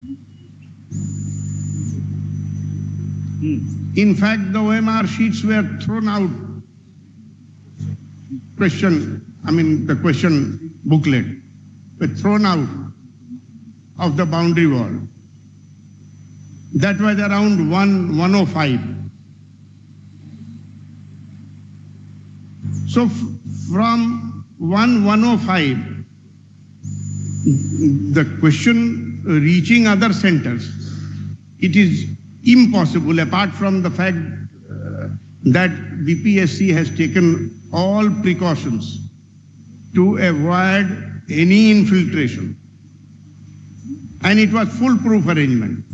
In fact, the OMR sheets were thrown out. The question booklet were thrown out of the boundary wall. That was around 105. So from 105, the question reaching other centers, it is impossible, apart from the fact that BPSC has taken all precautions to avoid any infiltration. And it was foolproof arrangement.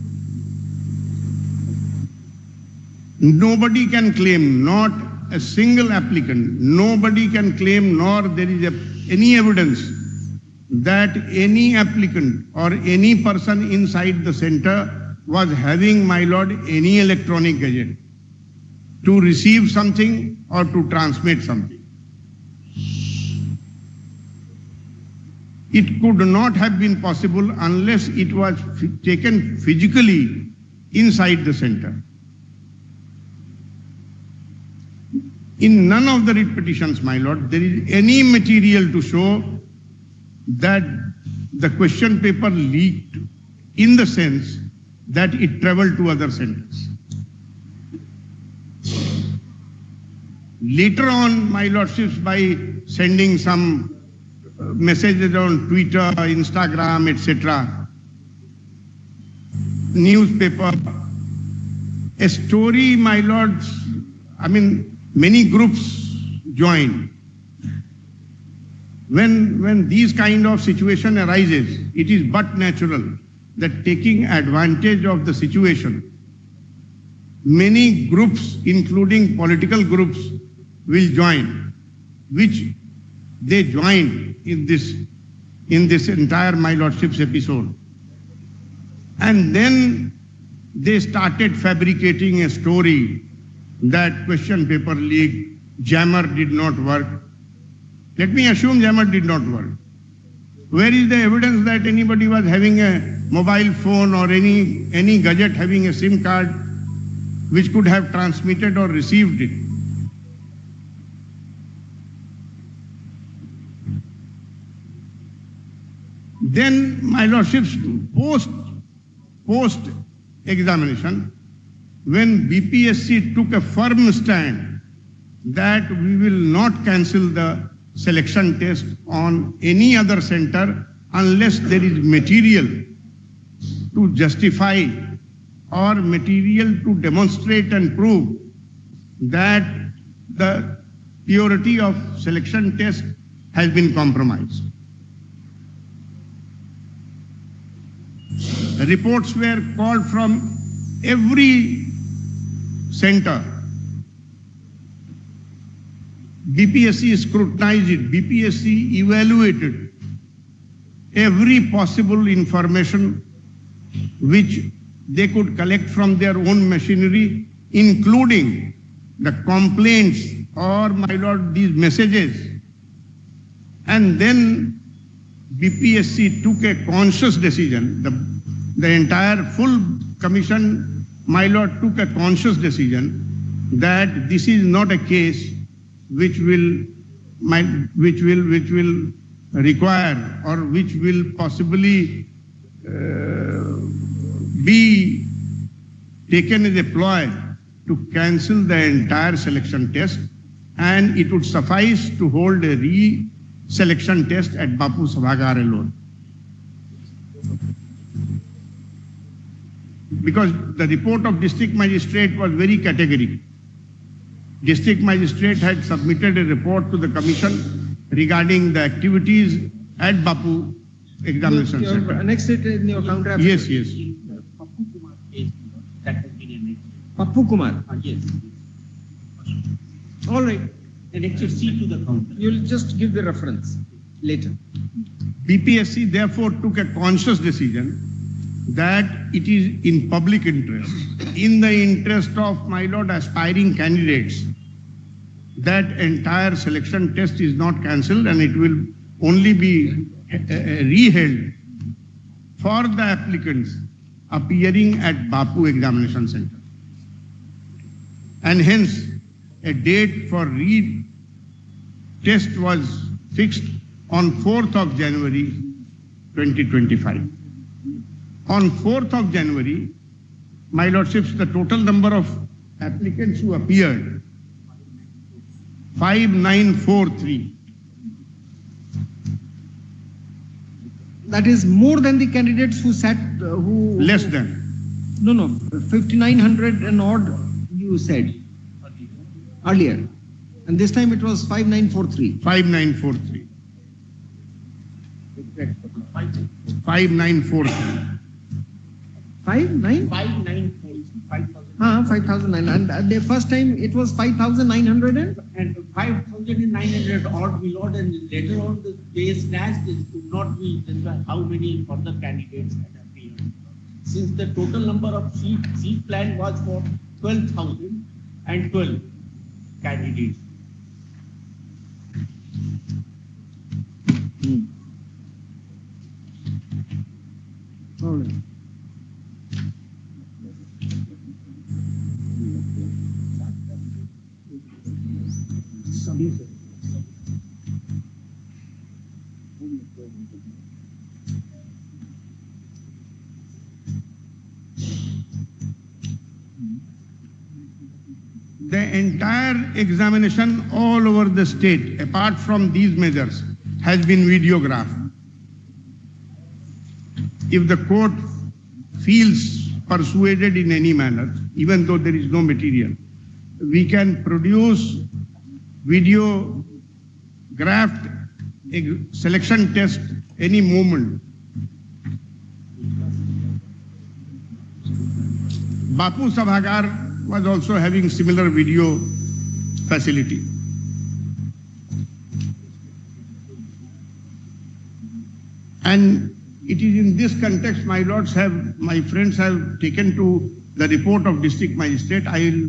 Nobody can claim, not a single applicant, nobody can claim, nor there is any evidence that any applicant or any person inside the center was having, my lord, any electronic gadget to receive something or to transmit something. It could not have been possible unless it was taken physically inside the center. In none of the writ petitions, my lord, there is any material to show that the question paper leaked in the sense that it traveled to other centers. Later on, my lordships, by sending some messages on Twitter, Instagram, etc., newspaper, a story, my lords, many groups join. When these kind of situation arises, it is but natural that taking advantage of the situation, many groups, including political groups, will join, which they joined in this entire my lordship's episode. And then they started fabricating a story that question paper leak, jammer did not work. Let me assume jammer did not work. Where is the evidence that anybody was having a mobile phone or any gadget having a SIM card which could have transmitted or received it? Then, my lordships, post examination, when BPSC took a firm stand that we will not cancel the selection test on any other center unless there is material to justify or material to demonstrate and prove that the purity of selection test has been compromised. Reports were called from every center. BPSC scrutinized it, BPSC evaluated every possible information which they could collect from their own machinery, including the complaints or, my lord, these messages. And then BPSC took a conscious decision. The entire full commission, my lord, took a conscious decision that this is not a case which will require or which will possibly be taken as a ploy to cancel the entire selection test, and it would suffice to hold a re-selection test at Bapu Sabhagar alone. Because the report of district magistrate was very categorical. District magistrate had submitted a report to the commission regarding the activities at Bapu examination center. Annexed it in your counter. Yes, yes. Pappu Kumar case, that has been annexed. Pappu Kumar? Yes. All right. Annexed C to the counter. You'll just give the reference later. BPSC therefore took a conscious decision that it is in public interest, in the interest of, my lord, aspiring candidates, that entire selection test is not cancelled and it will only be reheld for the applicants appearing at Bapu Examination Center. And hence, a date for re-test was fixed on 4th of January 2025. On 4th of January, my lordships, the total number of applicants who appeared, 5943. That is more than the candidates who sat, who... Less than. No, 5,900 and odd you said earlier. And this time it was 5,943. 5943. 5943. 5,9? 5,009. And the first time it was 5,900 And 5,900 odd we lot, and later on the base dash could not be how many further candidates had appeared. Since the total number of seat plan was for 12,012 candidates. All right. The entire examination all over the state, apart from these measures, has been videographed. If the court feels persuaded in any manner, even though there is no material, we can produce videographed selection test any moment. Bapu Sabhagar was also having similar video facility. And it is in this context, my friends have taken to the report of district magistrate.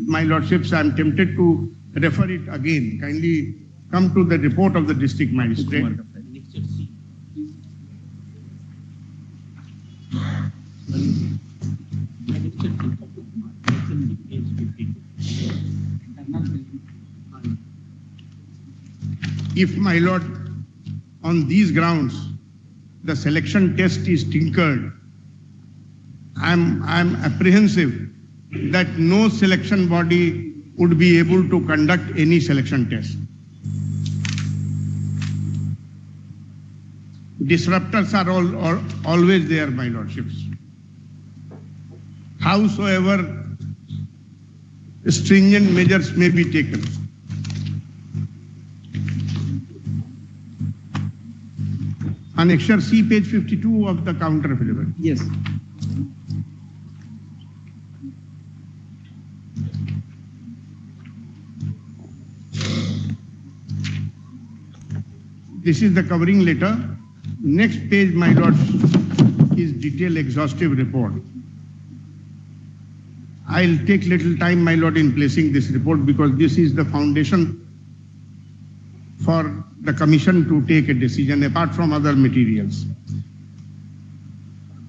My lordships, I am tempted to refer it again. Kindly come to the report of the district magistrate. If, my lord, on these grounds, the selection test is tinkered, I am apprehensive that no selection body would be able to conduct any selection test. Disruptors are always there, my lordships. Howsoever stringent measures may be taken. Annexure C, page 52 of the counter affidavit. Yes. This is the covering letter. Next page, my lord, is detailed exhaustive report. I'll take little time, my lord, in placing this report because this is the foundation for the commission to take a decision apart from other materials.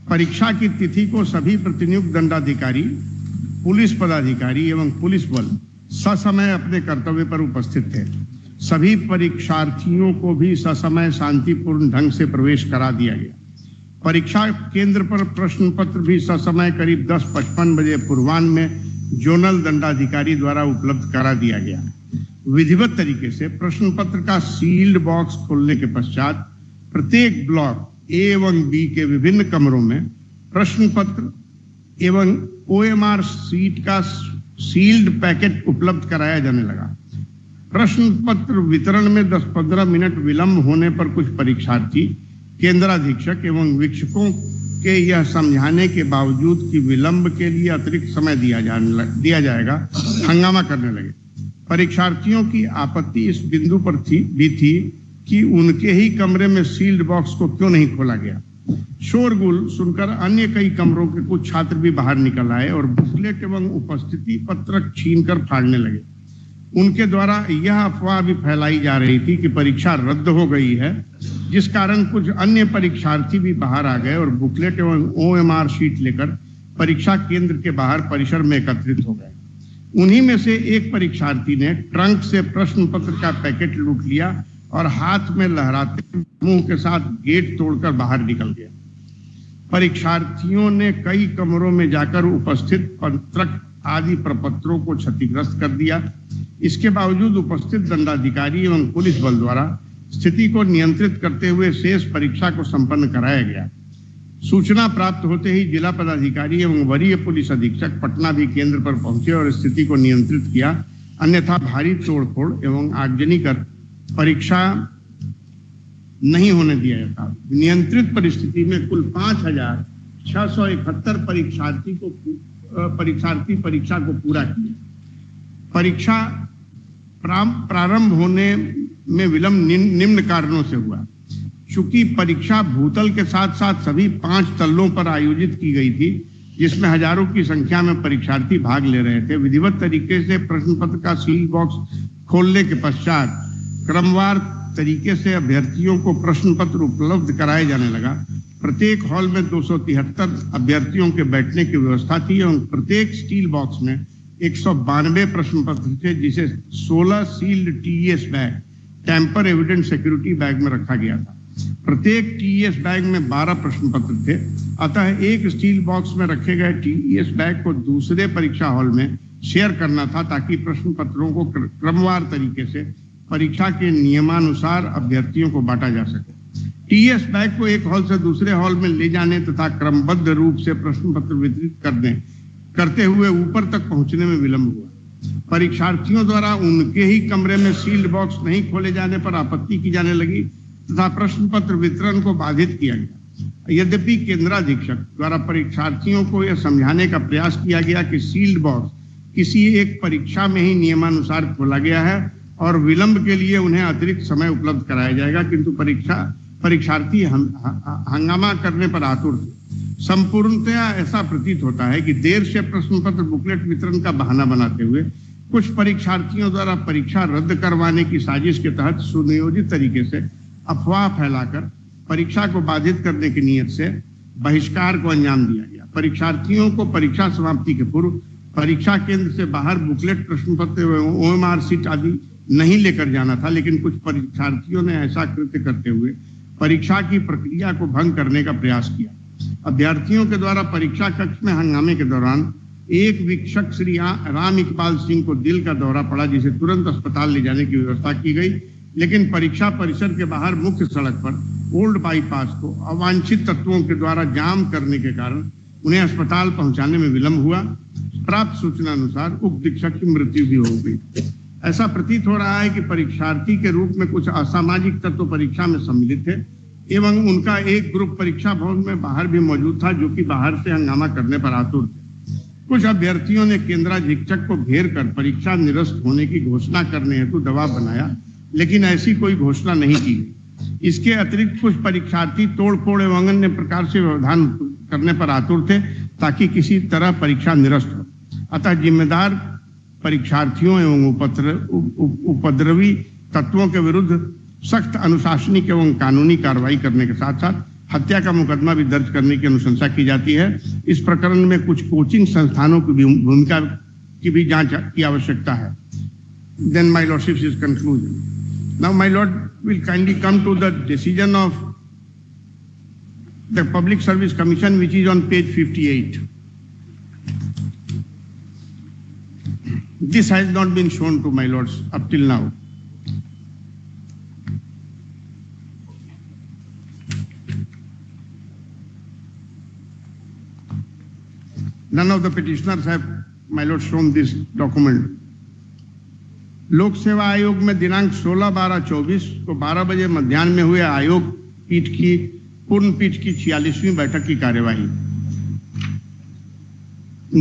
परीक्षा की तिथि को सभी प्रतिनियुक्त दंडाधिकारी, police पदाधिकारी एवं police बल ससमय अपने कर्तव्य पर उपस्थित थे। सभी परीक्षार्थियों को भी ससमय शांतिपूर्ण ढंग से प्रवेश करा दिया गया। परीक्षा केंद्र पर प्रश्न पत्र भी ससमय करीब 10:55 बजे पूर्वाह्न में जोनल दंडाधिकारी द्वारा उपलब्ध करा दिया गया। विधिवत तरीके से प्रश्न पत्र का सील्ड बॉक्स खोलने के पश्चात प्रत्येक ब्लॉक ए एवं बी के विभिन्न कमरों में प्रश्न पत्र एवं ओएमआर सीट का सील्ड पैकेट उपलब्ध कराया जाने लगा। प्रश्न पत्र वितरण में 10-15 मिनट विलंब होने पर कुछ परीक्षार्थी केंद्राधीक्षक एवं वीक्षकों के यह समझाने के बावजूद कि विलंब के लिए अतिरिक्त समय दिया जाएगा हंगामा करने लगे। परीक्षार्थियों की आपत्ति इस बिंदु पर थी कि उनके ही कमरे में सील्ड बॉक्स को क्यों नहीं खोला गया। शोरगुल सुनकर अन्य कई कमरों के कुछ छात्र भी बाहर निकल आए और बुकलेट एवं उपस्थिति पत्रक छीनकर फाड़ने लगे। उनके द्वारा यह अफवाह भी फैलाई जा रही थी कि परीक्षा रद्द हो गई है, जिस कारण कुछ अन्य परीक्षार्थी भी बाहर आ गए और बुकलेट एवं ओएमआर शीट लेकर परीक्षा केंद्र के बाहर परिसर में एकत्रित हो गए। उन्हीं में से एक परीक्षार्थी ने ट्रंक से प्रश्न पत्र का पैकेट लूट लिया और हाथ में लहराते मुंह के साथ गेट तोड़कर बाहर निकल गया। परीक्षार्थियों ने कई कमरों में जाकर उपस्थित पत्रक आदि प्रपत्रों को क्षतिग्रस्त कर दिया। इसके बावजूद उपस्थित दंडाधिकारी एवं पुलिस बल द्वारा स्थिति को नियंत्रित करते हुए शेष परीक्षा को संपन्न कराया गया। सूचना प्राप्त होते ही जिला पदाधिकारी एवं वरीय पुलिस अधीक्षक पटना भी केंद्र पर पहुंचे और स्थिति को नियंत्रित किया, अन्यथा भारी तोड़फोड़ एवं आगजनी कर परीक्षा नहीं होने दिया जाता। नियंत्रित परिस्थिति में कुल 5,671 परीक्षार्थी परीक्षा को पूरा किया। परीक्षा प्रारंभ होने में विलंब निम्न कारणों से हुआ। चूंकि परीक्षा भूतल के साथ साथ सभी 5 तल्लों पर आयोजित की गई थी, जिसमें हजारों की संख्या में परीक्षार्थी भाग ले रहे थे। विधिवत तरीके से प्रश्न पत्र का सील बॉक्स खोलने के पश्चात क्रमवार तरीके से अभ्यर्थियों को प्रश्न पत्र उपलब्ध कराया जाने लगा। प्रत्येक हॉल में 273 अभ्यर्थियों के बैठने की व्यवस्था थी एवं प्रत्येक स्टील बॉक्स में 192 प्रश्न पत्र थे, जिसे 16 sealed TES bag, tamper evident security bag में रखा गया था। प्रत्येक टीईएस बैग में 12 प्रश्न पत्र थे। अतः एक स्टील बॉक्स में रखे गए टीईएस बैग को दूसरे परीक्षा हॉल में शेयर करना था, ताकि प्रश्न पत्रों को क्रमवार तरीके से परीक्षा के नियमानुसार अभ्यर्थियों को बांटा जा सके। टीएस बैग को एक हॉल से दूसरे हॉल में ले जाने तथा क्रमबद्ध रूप से प्रश्न पत्र वितरित करते हुए ऊपर तक पहुंचने में विलंब हुआ। परीक्षार्थियों द्वारा उनके ही कमरे में सील्ड बॉक्स नहीं खोले जाने पर आपत्ति की जाने लगी तथा प्रश्न पत्र वितरण को बाधित किया गया। यद्यपि केंद्राधीक्षक द्वारा परीक्षार्थियों को यह समझाने का प्रयास किया गया कि सील्ड बॉक्स किसी एक परीक्षा में ही नियमानुसार खोला गया है और विलंब के लिए उन्हें अतिरिक्त समय उपलब्ध कराया जाएगा, किंतु परीक्षार्थी हंगामा करने पर आतुर थे। संपूर्णतया ऐसा प्रतीत होता है कि देर से प्रश्न पत्र बुकलेट वितरण का बहाना बनाते हुए कुछ परीक्षार्थियों द्वारा परीक्षा रद्द करवाने की साजिश के तहत सुनियोजित तरीके से अफवाह फैलाकर परीक्षा को बाधित करने की नीयत से बहिष्कार को अंजाम दिया गया। परीक्षार्थियों को परीक्षा समाप्ति के पूर्व परीक्षा केंद्र से बाहर बुकलेट, प्रश्न पत्र एवं ओएमआर सीट आदि नहीं लेकर जाना था, लेकिन कुछ परीक्षार्थियों ने ऐसा कृत्य करते हुए परीक्षा की प्रक्रिया को भंग करने का प्रयास किया। अभ्यर्थियों के द्वारा परीक्षा कक्ष में हंगामे के दौरान एक वीक्षक श्री राम इकबाल सिंह को दिल का दौरा पड़ा, जिसे तुरंत अस्पताल ले जाने की व्यवस्था की गई, लेकिन परीक्षा परिसर के बाहर मुख्य सड़क पर ओल्ड बाईपास को अवांछित तत्वों के द्वारा जाम करने के कारण उन्हें अस्पताल पहुंचाने में विलंब हुआ। प्राप्त सूचना अनुसार उक्त शिक्षक की मृत्यु भी हो गई। ऐसा प्रतीत हो रहा है कि परीक्षार्थी के रूप में कुछ असामाजिक तत्व परीक्षा में सम्मिलित थे एवं उनका एक ग्रुप परीक्षा भवन में बाहर भी मौजूद था, जो कि बाहर से हंगामा करने पर आतुर थे। कुछ अभ्यर्थियों ने केंद्राधीक्षक को घेर कर परीक्षा निरस्त होने की घोषणा करने हेतु दबाव बनाया, लेकिन ऐसी कोई घोषणा नहीं की गई। इसके अतिरिक्त कुछ परीक्षार्थी तोड़फोड़ एवं अन्य प्रकार से व्यवधान करने पर आतुर थे, ताकि किसी तरह परीक्षा निरस्त हो। अतः जिम्मेदार परीक्षार्थियों एवं उपद्रवी तत्वों के विरुद्ध सख्त अनुशासनिक एवं कानूनी कार्रवाई करने के साथ साथ हत्या का मुकदमा भी दर्ज करने की अनुशंसा की जाती है। इस प्रकरण में कुछ कोचिंग संस्थानों की भूमिका की भी जांच की आवश्यकता है। Then my lordship's is conclusion. Now my lord will kindly come to the decision of the Public Service Commission, which is on page 58. This has not been shown to my lords up till now. None of the petitioners have, my lord, shown this document. लोक सेवा आयोग में दिनांक 16/12/24 को 12 बजे मध्याह्न में हुए आयोग पीठ की पूर्ण पीठ की 46वीं बैठक की कार्यवाही।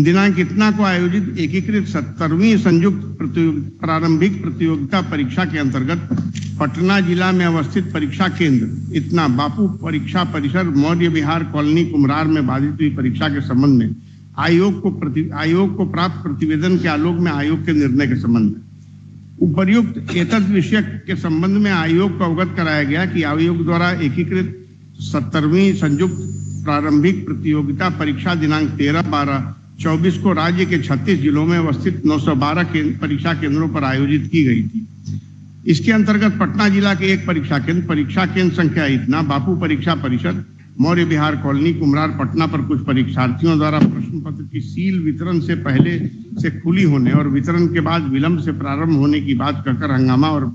दिनांक इतना को आयोजित एकीकृत 70वीं संयुक्त प्रारंभिक प्रतियोगिता परीक्षा के अंतर्गत पटना जिला में अवस्थित परीक्षा केंद्र इतना बापू परीक्षा परिसर मौर्य विहार कॉलोनी कुम्हरार में बाधित हुई परीक्षा के संबंध में आयोग को प्राप्त प्रतिवेदन के आलोक में आयोग के निर्णय के संबंध में उपर्युक्त एतद विषय के संबंध में आयोग को अवगत कराया गया कि आयोग द्वारा एकीकृत 70वीं संयुक्त प्रारंभिक प्रतियोगिता परीक्षा दिनांक 13/12/24 को राज्य के 36 जिलों में अवस्थित 912 परीक्षा केंद्रों पर आयोजित की गई थी। इसके अंतर्गत पटना जिला के एक परीक्षा केंद्र संख्या इतना बापू परीक्षा परिषद, मौर्य विहार कॉलोनी, कुम्हरार, पटना पर कुछ परीक्षार्थियों द्वारा प्रश्न पत्र की सील वितरण से पहले से खुली होने और वितरण के बाद विलंब से प्रारंभ होने की बात कहकर हंगामा और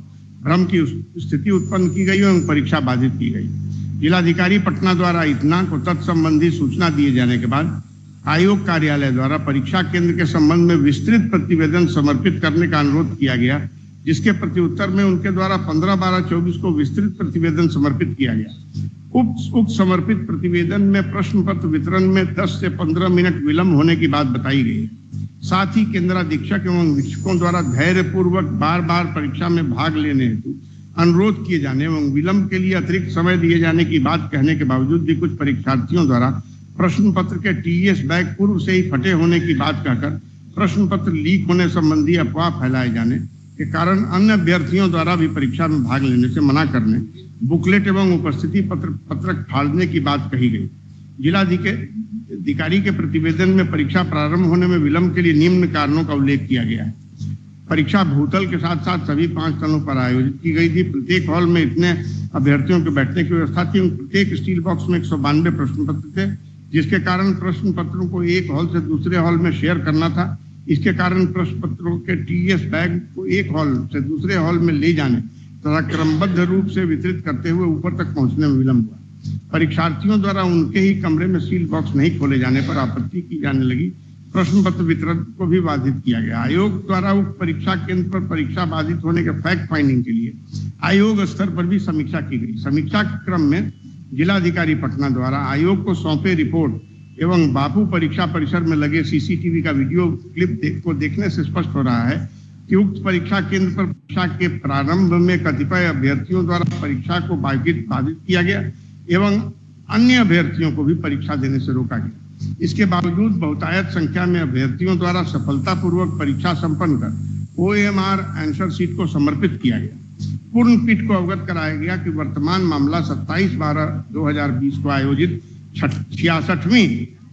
भ्रम की स्थिति उत्पन्न की गई एवं परीक्षा बाधित की गई। जिलाधिकारी पटना द्वारा इतना को तत्संबंधी सूचना दिए जाने के बाद आयोग कार्यालय द्वारा परीक्षा केंद्र के संबंध में विस्तृत प्रतिवेदन समर्पित करने का अनुरोध किया गया, जिसके प्रत्युत्तर में उनके द्वारा 15/12/24 को विस्तृत प्रतिवेदन समर्पित किया गया। उक्त समर्पित प्रतिवेदन में प्रश्न पत्र वितरण में 10 से 15 मिनट विलंब होने की बात बताई गई है। साथ ही केंद्राधीक्षक एवं वीक्षकों द्वारा धैर्यपूर्वक बार-बार परीक्षा में भाग लेने हेतु अनुरोध किए जाने एवं विलंब के लिए अतिरिक्त समय दिए जाने की बात कहने के बावजूद भी कुछ परीक्षार्थियों द्वारा प्रश्न पत्र के टीएस बैग पूर्व से ही फटे होने की बात कहकर प्रश्न पत्र लीक होने संबंधी अफवाह फैलाए जाने के कारण अन्य अभ्यर्थियों द्वारा भी परीक्षा में भाग लेने से मना करने, बुकलेट एवं उपस्थिति पत्रक फाड़ने की बात कही गई। जिलाधिकारी के प्रतिवेदन में परीक्षा प्रारंभ होने में विलंब के लिए निम्न कारणों का उल्लेख किया गया है। परीक्षा भूतल के साथ साथ सभी 5 तलों पर आयोजित की गई थी। प्रत्येक हॉल में इतने अभ्यर्थियों के बैठने की व्यवस्था थी। प्रत्येक स्टील बॉक्स में 192 प्रश्न पत्र थे, जिसके कारण प्रश्न पत्रों को एक हॉल से दूसरे हॉल में शेयर करना था। इसके कारण प्रश्न पत्रों के टीएस बैग को एक हॉल से दूसरे हॉल में ले जाने तथा क्रमबद्ध रूप से वितरित करते हुए ऊपर तक पहुंचने में विलंब हुआ। परीक्षार्थियों द्वारा उनके ही कमरे में सील बॉक्स नहीं खोले जाने पर आपत्ति की जाने लगी। प्रश्न पत्र वितरण को भी बाधित किया गया। आयोग द्वारा उक्त परीक्षा केंद्र पर परीक्षा बाधित होने के फैक्ट फाइंडिंग के लिए आयोग स्तर पर भी समीक्षा की गई। समीक्षा के क्रम में जिलाधिकारी पटना द्वारा आयोग को सौंपे रिपोर्ट एवं बापू परीक्षा परिसर में लगे सीसीटीवी का वीडियो क्लिप को देखने से स्पष्ट हो रहा है कि उक्त परीक्षा केंद्र पर परीक्षा के प्रारंभ में कतिपय अभ्यर्थियों द्वारा परीक्षा को बाधित किया गया एवं अन्य अभ्यर्थियों को भी परीक्षा देने से रोका गया। इसके बावजूद बहुतायत संख्या में अभ्यर्थियों द्वारा सफलतापूर्वक परीक्षा संपन्न कर OMR आंसर शीट को समर्पित किया गया। पूर्ण पीठ को अवगत कराया गया कि वर्तमान मामला 27/12/2020 को आयोजित 66वीं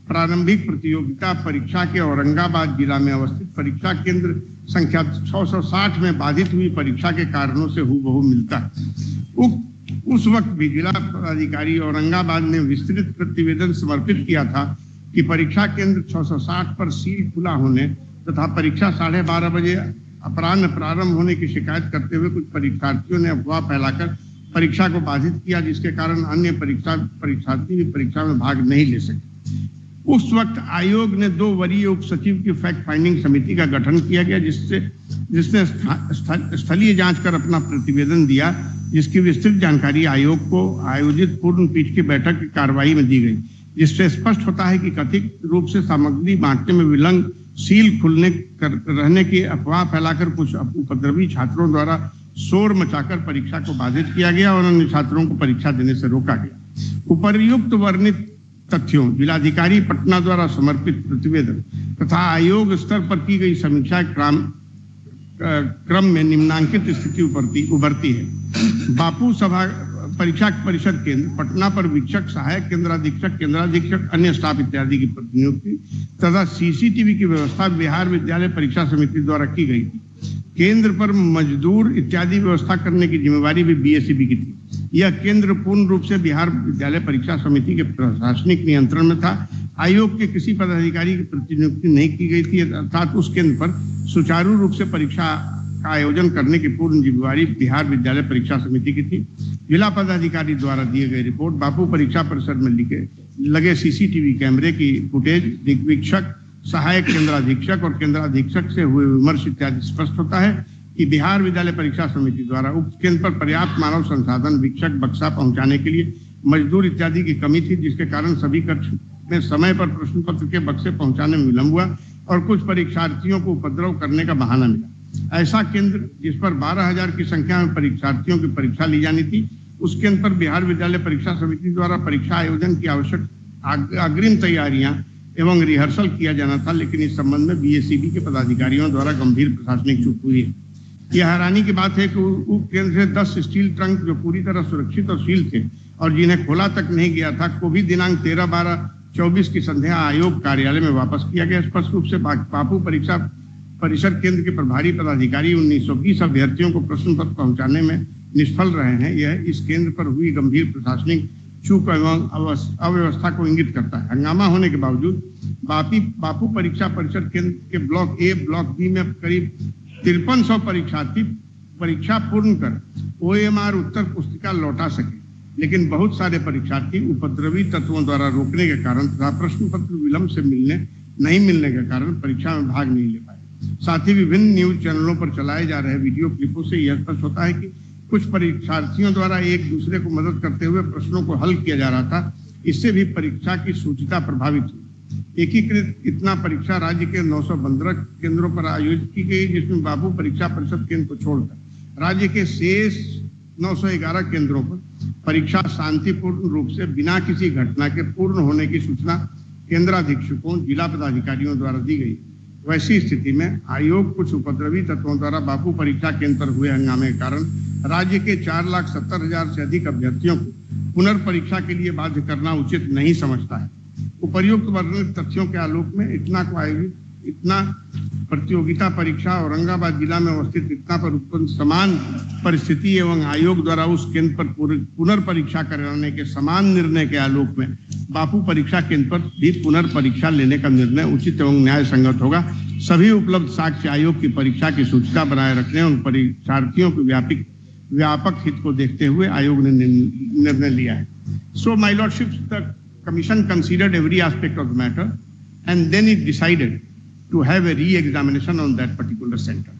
प्रारंभिक प्रतियोगिता परीक्षा के औरंगाबाद जिला में अवस्थित परीक्षा केंद्र संख्या 660 में बाधित हुई परीक्षा के कारणों से हूबहू मिलता है। उस वक्त भी जिला पदाधिकारी औरंगाबाद ने विस्तृत प्रतिवेदन समर्पित किया था कि परीक्षा केंद्र 660 पर सील खुला होने तथा परीक्षा 12:30 बजे अपराह्न प्रारंभ होने की शिकायत करते हुए कुछ परीक्षार्थियों ने अफवाह फैलाकर परीक्षा को बाधित किया, जिसके कारण अन्य परीक्षार्थी भी परीक्षा में भाग नहीं ले सके। उस वक्त आयोग ने 2 वरीय उप सचिव की फैक्ट फाइंडिंग समिति का गठन किया गया, जिसने स्थलीय जांच कर अपना प्रतिवेदन दिया, जिसकी विस्तृत जानकारी आयोग को आयोजित पूर्ण पीठ की बैठक की कार्रवाई में दी गई, जिससे स्पष्ट होता है कि कथित रूप से सामग्री बांटने में विलंब, सील खुलने रहने की अफवाह फैलाकर कुछ उपद्रवी छात्रों द्वारा शोर मचाकर परीक्षा को बाधित किया गया और अन्य छात्रों को परीक्षा देने से रोका गया। उपर्युक्त वर्णित तथ्यों, जिलाधिकारी पटना द्वारा समर्पित प्रतिवेदन तथा आयोग स्तर पर की गई समीक्षा क्रम में निम्नांकित स्थिति उभरती है। बापू सभा परीक्षा परिषद केंद्र पटना पर वीक्षक, सहायक केंद्राधीक्षक, अन्य स्टाफ इत्यादि की प्रतिनियुक्ति तथा सीसीटीवी की व्यवस्था बिहार विद्यालय परीक्षा समिति द्वारा की गई थी। केंद्र पर मजदूर इत्यादि व्यवस्था करने की जिम्मेवारी भी बीएसईबी की थी। यह केंद्र पूर्ण रूप से बिहार विद्यालय परीक्षा समिति के प्रशासनिक नियंत्रण में था। आयोग के किसी पदाधिकारी की प्रतिनियुक्ति नहीं की गई थी, अर्थात उस केंद्र पर सुचारू रूप से परीक्षा का आयोजन करने की पूर्ण जिम्मेवारी बिहार विद्यालय परीक्षा समिति की थी। जिला पदाधिकारी द्वारा दिए गए रिपोर्ट, बापू परीक्षा परिसर में लगे सीसीटीवी कैमरे की फुटेज, दिग्वीक्षक, सहायक केंद्राधीक्षक और केंद्राधीक्षक से हुए विमर्श इत्यादि स्पष्ट होता है कि बिहार विद्यालय परीक्षा समिति द्वारा उक्त केंद्र पर पर्याप्त मानव संसाधन, वीक्षक, बक्सा पहुंचाने के लिए मजदूर इत्यादि की कमी थी, जिसके कारण सभी कक्ष में समय पर प्रश्न पत्र के बक्से पहुंचाने में विलंब हुआ और कुछ परीक्षार्थियों को उपद्रव करने का बहाना मिला। ऐसा केंद्र जिस पर 12,000 की संख्या में परीक्षार्थियों की परीक्षा ली जानी थी, उस केंद्र पर बिहार विद्यालय परीक्षा समिति द्वारा परीक्षा आयोजन की आवश्यक अग्रिम तैयारियां एवं रिहर्सल किया जाना था, लेकिन इस संबंध में बीएसईबी के पदाधिकारियों द्वारा गंभीर प्रशासनिक चूक हुई है। यह हैरानी की बात है कि उप केंद्र से 10 स्टील ट्रंक जो पूरी तरह सुरक्षित और सील थे, और जिन्हें खोला तक नहीं गया था को भी दिनांक 13/12/24 की संध्या आयोग कार्यालय में वापस किया गया। स्पष्ट रूप से बापू परीक्षा परिसर केंद्र के प्रभारी पदाधिकारी 1920 अभ्यर्थियों को प्रश्न पत्र पहुंचाने में निष्फल रहे हैं। यह इस केंद्र पर हुई गंभीर प्रशासनिक चूक एवं अव्यवस्था को इंगित करता है। हंगामा होने के बावजूद बापू परीक्षा परिसर केंद्र के ब्लॉक ए ब्लॉक बी में करीब 5300 परीक्षार्थी परीक्षा पूर्ण कर OMR उत्तर पुस्तिका लौटा सके, लेकिन बहुत सारे परीक्षार्थी उपद्रवी तत्वों द्वारा रोकने के कारण तथा प्रश्न पत्र विलंब से नहीं मिलने के कारण परीक्षा में भाग नहीं ले पाए। साथ ही विभिन्न न्यूज चैनलों पर चलाए जा रहे वीडियो क्लिपों से यह स्पष्ट होता है कि कुछ परीक्षार्थियों द्वारा एक दूसरे को मदद करते हुए प्रश्नों को हल किया जा रहा था। इससे भी परीक्षा की शुचिता प्रभावित हुई। एकीकृत इतना परीक्षा राज्य के 915 केंद्रों पर आयोजित की गई, जिसमें बापू परीक्षा परिषद केंद्र को छोड़कर राज्य के शेष 911 केंद्रों पर परीक्षा शांतिपूर्ण रूप से बिना किसी घटना के पूर्ण होने की सूचना केंद्राधीक्षकों जिला पदाधिकारियों द्वारा दी गई। वैसी स्थिति में आयोग कुछ उपद्रवी तत्वों द्वारा बापू परीक्षा केंद्र पर हुए हंगामे के कारण राज्य के 4,70,000 से अधिक अभ्यर्थियों को पुनर्परीक्षा के लिए बाध्य करना उचित नहीं समझता है। उपर्युक्त वर्णित तथ्यों के आलोक में इतना प्रतियोगिता परीक्षा औरंगाबाद जिला में अवस्थित इतना पर उत्पन्न समान परिस्थिति एवं आयोग द्वारा उस केंद्र पर पुनर्परीक्षा कराने के समान निर्णय के आलोक में बापू परीक्षा केंद्र पर भी पुनर्परीक्षा लेने का निर्णय उचित एवं न्याय संगत होगा। सभी उपलब्ध साक्ष्य आयोग की परीक्षा की सूचिता बनाए रखने और परीक्षार्थियों के व्यापक हित को देखते हुए आयोग ने निर्णय लिया है। So my lordship, the commission considered every aspect of the matter and then it decided to have a re-examination on that particular center.